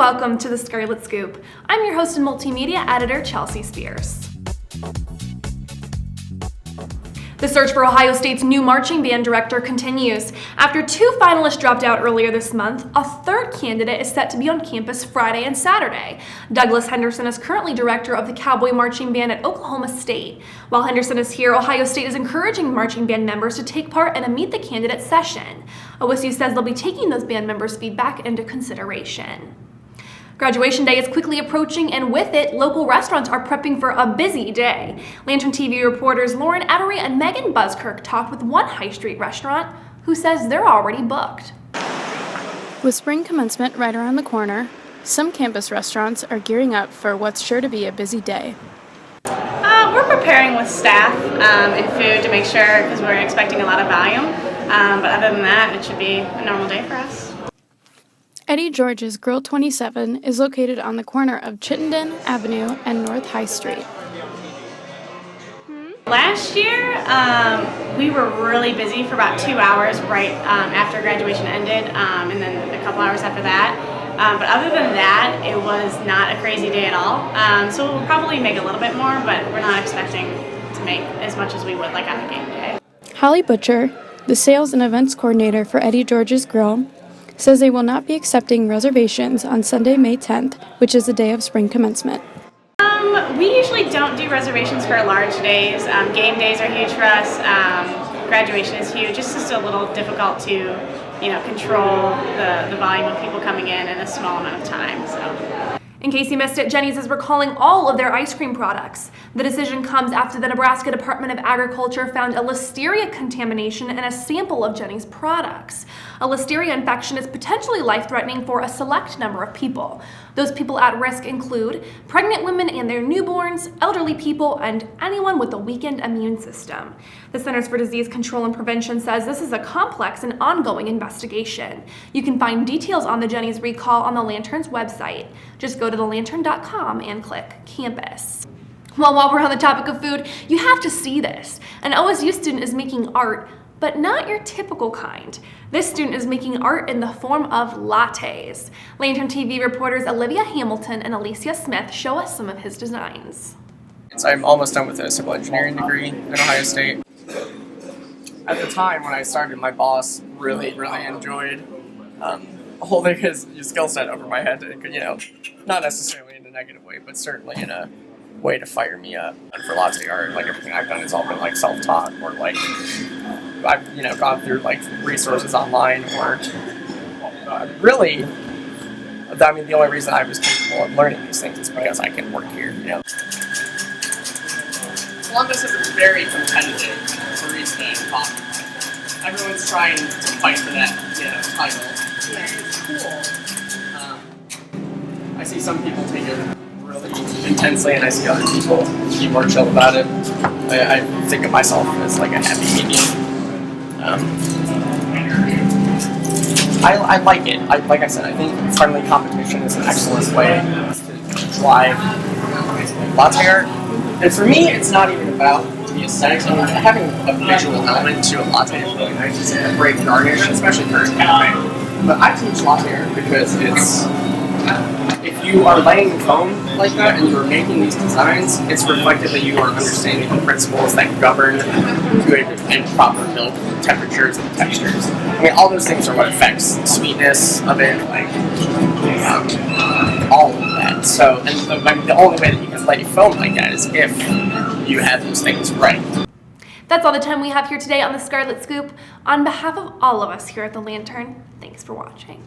welcome to the Scarlet Scoop. I'm your host and multimedia editor, Chelsea Spears. The search for Ohio State's new marching band director continues. After 2 finalists dropped out earlier this month, a 3rd candidate is set to be on campus Friday and Saturday. Douglas Henderson is currently director of the Cowboy Marching Band at Oklahoma State. While Henderson is here, Ohio State is encouraging marching band members to take part in a Meet the Candidate session. OSU says they'll be taking those band members' feedback into consideration. Graduation day is quickly approaching, and with it, local restaurants are prepping for a busy day. Lantern TV reporters Lauren Ettery and Megan Buskirk talked with one High Street restaurant who says they're already booked. With spring commencement right around the corner, some campus restaurants are gearing up for what's sure to be a busy day. We're preparing with staff and food to make sure, because we're expecting a lot of volume. But other than that, it should be a normal day for us. Eddie George's Grill 27 is located on the corner of Chittenden Avenue and North High Street. Last year, we were really busy for about 2 hours right after graduation ended, and then a couple hours after that. But other than that, it was not a crazy day at all. So we'll probably make a little bit more, but we're not expecting to make as much as we would like on a game day. Holly Butcher, the sales and events coordinator for Eddie George's Grill, says they will not be accepting reservations on Sunday, May 10th, which is the day of spring commencement. We usually don't do reservations for large days. Game days are huge for us. Graduation is huge. It's just a little difficult to, control the volume of people coming in a small amount of time. So. In case you missed it, Jenny's is recalling all of their ice cream products. The decision comes after the Nebraska Department of Agriculture found a listeria contamination in a sample of Jenny's products. A listeria infection is potentially life-threatening for a select number of people. Those people at risk include pregnant women and their newborns, elderly people, and anyone with a weakened immune system. The Centers for Disease Control and Prevention says this is a complex and ongoing investigation. You can find details on the Jenny's recall on the Lantern's website. Just go to thelantern.com and click Campus. Well, while we're on the topic of food, you have to see this. An OSU student is making art, but not your typical kind. This student is making art in the form of lattes. Lantern TV reporters Olivia Hamilton and Alicia Smith show us some of his designs. I'm almost done with a civil engineering degree at Ohio State. At the time when I started, my boss really enjoyed holding his skill set over my head, not necessarily in a negative way, but certainly in a way to fire me up. And for latte art, everything I've done has all been self-taught, or I've gone through resources online, or really, the only reason I was capable of learning these things is because I can work here. Columbus is very competitive barista and coffee. Everyone's trying to fight for that title. Yeah, it's cool. I see some people take it really intensely, and I see other people be more chill about it. I think of myself as a happy medium. I like it. Like I said, I think friendly competition is an excellent way to drive latte art. And for me, it's not even about the aesthetics. Having a visual element to a latte is really nice. It's a great garnish, especially for a cafe. But I teach latte art because if you are laying foam like that and you're making these designs, it's reflective that you are understanding the principles that govern good and proper milk temperatures and textures. All those things are what affects the sweetness of it, all of that. So, and the only way that you can lay foam like that is if you have those things right. That's all the time we have here today on the Scarlet Scoop. On behalf of all of us here at the Lantern, thanks for watching.